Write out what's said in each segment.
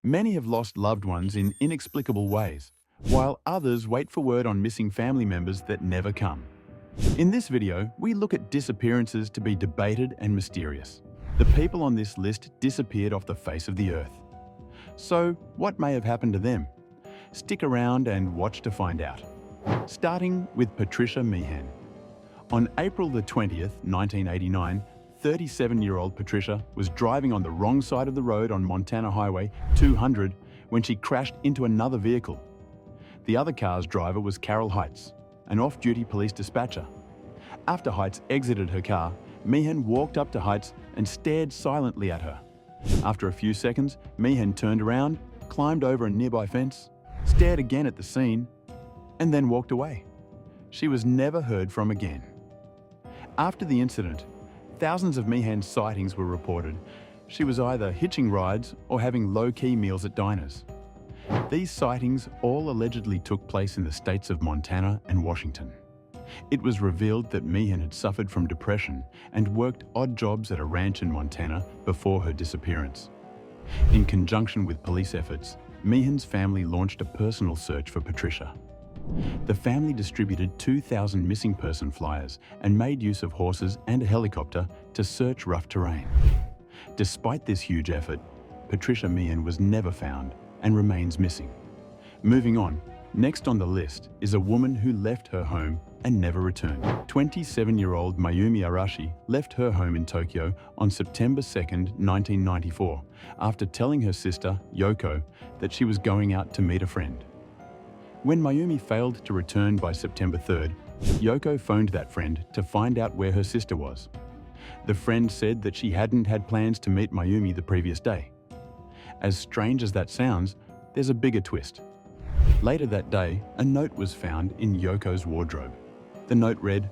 Many have lost loved ones in inexplicable ways, while others wait for word on missing family members that never come. In this video, we look at disappearances to be debated and mysterious. The people on this list disappeared off the face of the earth. So, what may have happened to them? Stick around and watch to find out. Starting with Patricia Meehan. On April the 20th, 1989, 37-year-old Patricia was driving on the wrong side of the road on Montana Highway 200 when she crashed into another vehicle. The other car's driver was Carol Heights, an off-duty police dispatcher. After Heights exited her car, Meehan walked up to Heights and stared silently at her. After a few seconds, Meehan turned around, climbed over a nearby fence, stared again at the scene, and then walked away. She was never heard from again. After the incident, thousands of Meehan's sightings were reported. She was either hitching rides or having low-key meals at diners. These sightings all allegedly took place in the states of Montana and Washington. It was revealed that Meehan had suffered from depression and worked odd jobs at a ranch in Montana before her disappearance. In conjunction with police efforts, Meehan's family launched a personal search for Patricia. The family distributed 2,000 missing person flyers and made use of horses and a helicopter to search rough terrain. Despite this huge effort, Patricia Meehan was never found and remains missing. Moving on, next on the list is a woman who left her home and never returned. 27-year-old Mayumi Arashi left her home in Tokyo on September 2, 1994, after telling her sister, Yoko, that she was going out to meet a friend. When Mayumi failed to return by September 3rd, Yoko phoned that friend to find out where her sister was. The friend said that she hadn't had plans to meet Mayumi the previous day. As strange as that sounds, there's a bigger twist. Later that day, a note was found in Yoko's wardrobe. The note read,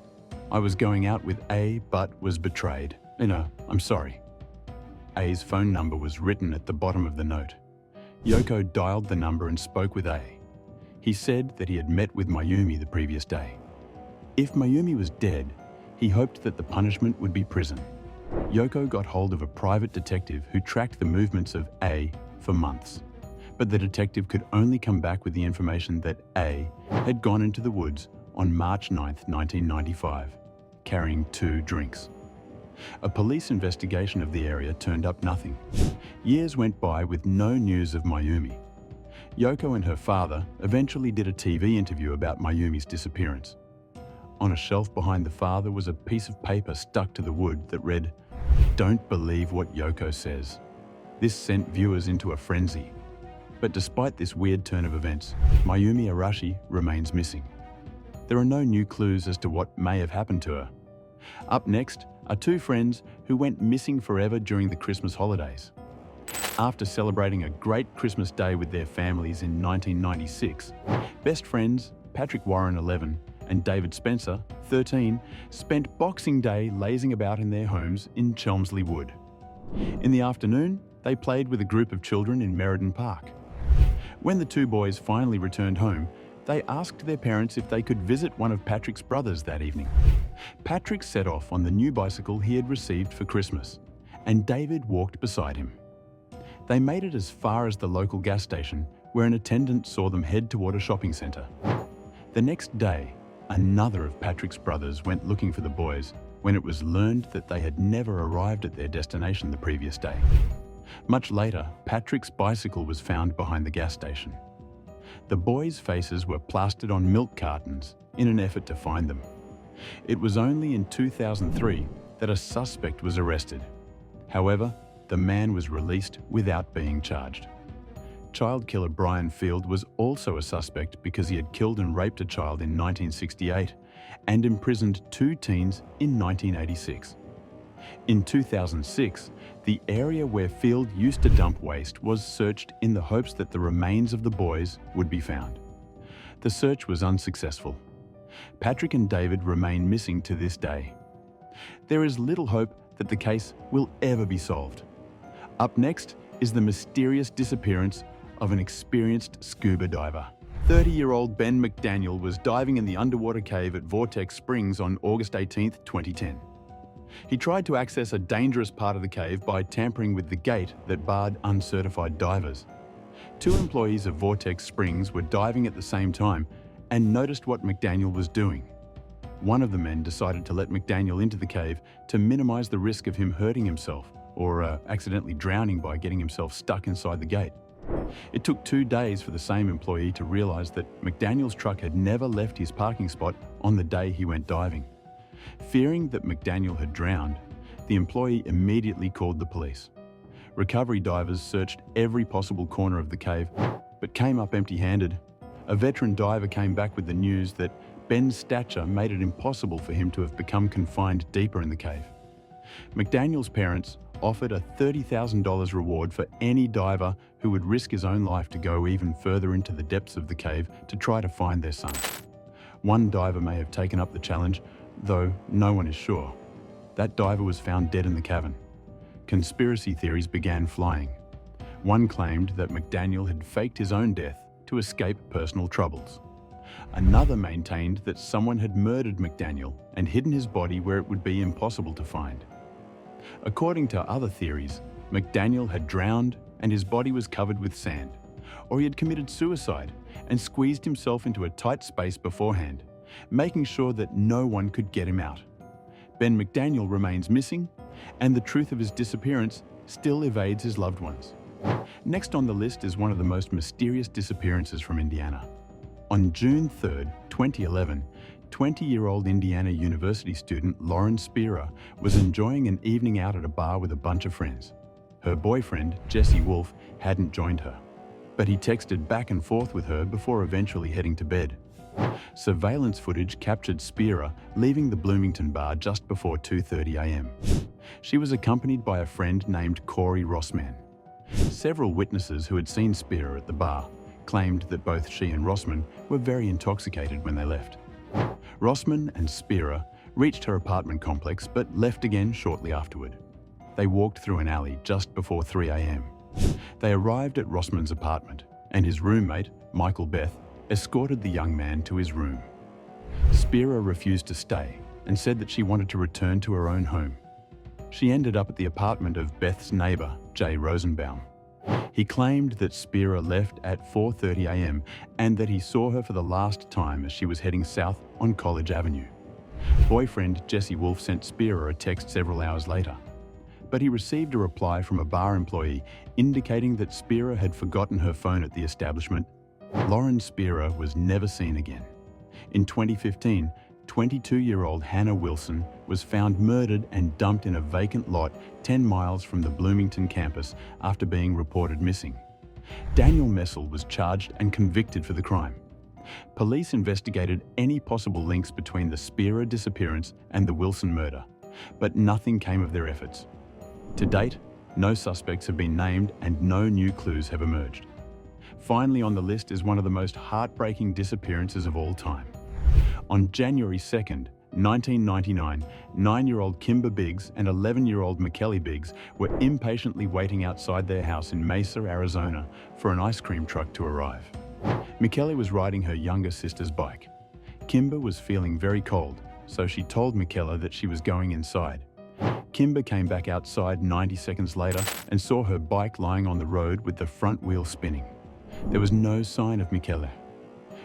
"I was going out with A but was betrayed. I'm sorry." A's phone number was written at the bottom of the note. Yoko dialed the number and spoke with A. He said that he had met with Mayumi the previous day. If Mayumi was dead, he hoped that the punishment would be prison. Yoko got hold of a private detective who tracked the movements of A for months. But the detective could only come back with the information that A had gone into the woods on March 9, 1995, carrying 2 drinks. A police investigation of the area turned up nothing. Years went by with no news of Mayumi. Yoko and her father eventually did a TV interview about Mayumi's disappearance. On a shelf behind the father was a piece of paper stuck to the wood that read, "Don't believe what Yoko says." This sent viewers into a frenzy. But despite this weird turn of events, Mayumi Arashi remains missing. There are no new clues as to what may have happened to her. Up next are 2 friends who went missing forever during the Christmas holidays. After celebrating a great Christmas day with their families in 1996, best friends Patrick Warren, 11, and David Spencer, 13, spent Boxing Day lazing about in their homes in Chelmsley Wood. In the afternoon, they played with a group of children in Meriden Park. When the 2 boys finally returned home, they asked their parents if they could visit one of Patrick's brothers that evening. Patrick set off on the new bicycle he had received for Christmas, and David walked beside him. They made it as far as the local gas station, where an attendant saw them head toward a shopping centre. The next day, another of Patrick's brothers went looking for the boys when it was learned that they had never arrived at their destination the previous day. Much later, Patrick's bicycle was found behind the gas station. The boys' faces were plastered on milk cartons in an effort to find them. It was only in 2003 that a suspect was arrested. However, the man was released without being charged. Child killer Brian Field was also a suspect because he had killed and raped a child in 1968 and imprisoned 2 teens in 1986. In 2006, the area where Field used to dump waste was searched in the hopes that the remains of the boys would be found. The search was unsuccessful. Patrick and David remain missing to this day. There is little hope that the case will ever be solved. Up next is the mysterious disappearance of an experienced scuba diver. 30-year-old Ben McDaniel was diving in the underwater cave at Vortex Springs on August 18, 2010. He tried to access a dangerous part of the cave by tampering with the gate that barred uncertified divers. Two employees of Vortex Springs were diving at the same time and noticed what McDaniel was doing. One of the men decided to let McDaniel into the cave to minimize the risk of him hurting himself or accidentally drowning by getting himself stuck inside the gate. It took 2 days for the same employee to realize that McDaniel's truck had never left his parking spot on the day he went diving. Fearing that McDaniel had drowned, the employee immediately called the police. Recovery divers searched every possible corner of the cave, but came up empty-handed. A veteran diver came back with the news that Ben's stature made it impossible for him to have become confined deeper in the cave. McDaniel's parents offered a $30,000 reward for any diver who would risk his own life to go even further into the depths of the cave to try to find their son. One diver may have taken up the challenge, though no one is sure. That diver was found dead in the cavern. Conspiracy theories began flying. One claimed that McDaniel had faked his own death to escape personal troubles. Another maintained that someone had murdered McDaniel and hidden his body where it would be impossible to find. According to other theories, McDaniel had drowned and his body was covered with sand, or he had committed suicide and squeezed himself into a tight space beforehand, making sure that no one could get him out. Ben McDaniel remains missing, and the truth of his disappearance still evades his loved ones. Next on the list is one of the most mysterious disappearances from Indiana. On June 3, 2011, 20-year-old Indiana University student Lauren Spierer was enjoying an evening out at a bar with a bunch of friends. Her boyfriend, Jesse Wolfe, hadn't joined her, but he texted back and forth with her before eventually heading to bed. Surveillance footage captured Spierer leaving the Bloomington bar just before 2:30 a.m. She was accompanied by a friend named Corey Rossman. Several witnesses who had seen Spierer at the bar claimed that both she and Rossman were very intoxicated when they left. Rossman and Spierer reached her apartment complex but left again shortly afterward. They walked through an alley just before 3 a.m. They arrived at Rossman's apartment, and his roommate, Michael Beth, escorted the young man to his room. Spierer refused to stay and said that she wanted to return to her own home. She ended up at the apartment of Beth's neighbor, Jay Rosenbaum. He claimed that Spierer left at 4:30 a.m. and that he saw her for the last time as she was heading south on College Avenue. Boyfriend Jesse Wolfe sent Spierer a text several hours later, but he received a reply from a bar employee indicating that Spierer had forgotten her phone at the establishment. Lauren Spierer was never seen again. In 2015, 22-year-old Hannah Wilson was found murdered and dumped in a vacant lot 10 miles from the Bloomington campus after being reported missing. Daniel Messel was charged and convicted for the crime. Police investigated any possible links between the Spierer disappearance and the Wilson murder, but nothing came of their efforts. To date, no suspects have been named and no new clues have emerged. Finally on the list is one of the most heartbreaking disappearances of all time. On January 2nd, 1999, 9-year-old Kimber Biggs and 11-year-old Mikelle Biggs were impatiently waiting outside their house in Mesa, Arizona for an ice cream truck to arrive. Mikelle was riding her younger sister's bike. Kimber was feeling very cold, so she told Mikelle that she was going inside. Kimber came back outside 90 seconds later and saw her bike lying on the road with the front wheel spinning. There was no sign of Mikelle.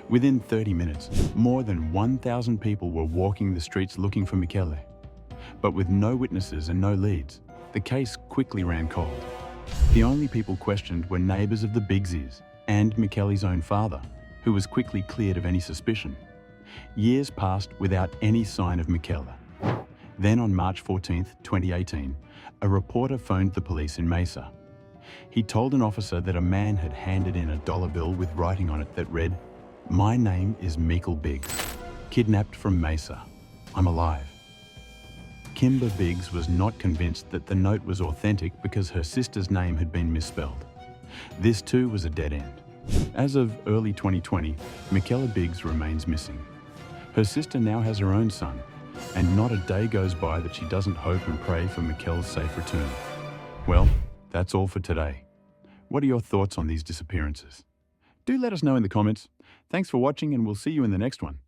Within 30 minutes, more than 1,000 people were walking the streets looking for Mikelle. But with no witnesses and no leads, the case quickly ran cold. The only people questioned were neighbors of the Biggses and Mikelle's own father, who was quickly cleared of any suspicion. Years passed without any sign of Mikelle. Then on March 14, 2018, a reporter phoned the police in Mesa. He told an officer that a man had handed in a dollar bill with writing on it that read, "My name is Mikelle Biggs, kidnapped from Mesa. I'm alive." Kimber Biggs was not convinced that the note was authentic because her sister's name had been misspelled. This too was a dead end. As of early 2020, Mikelle Biggs remains missing. Her sister now has her own son, and not a day goes by that she doesn't hope and pray for Mikelle's safe return. Well, that's all for today. What are your thoughts on these disappearances? Do let us know in the comments. Thanks for watching, and we'll see you in the next one.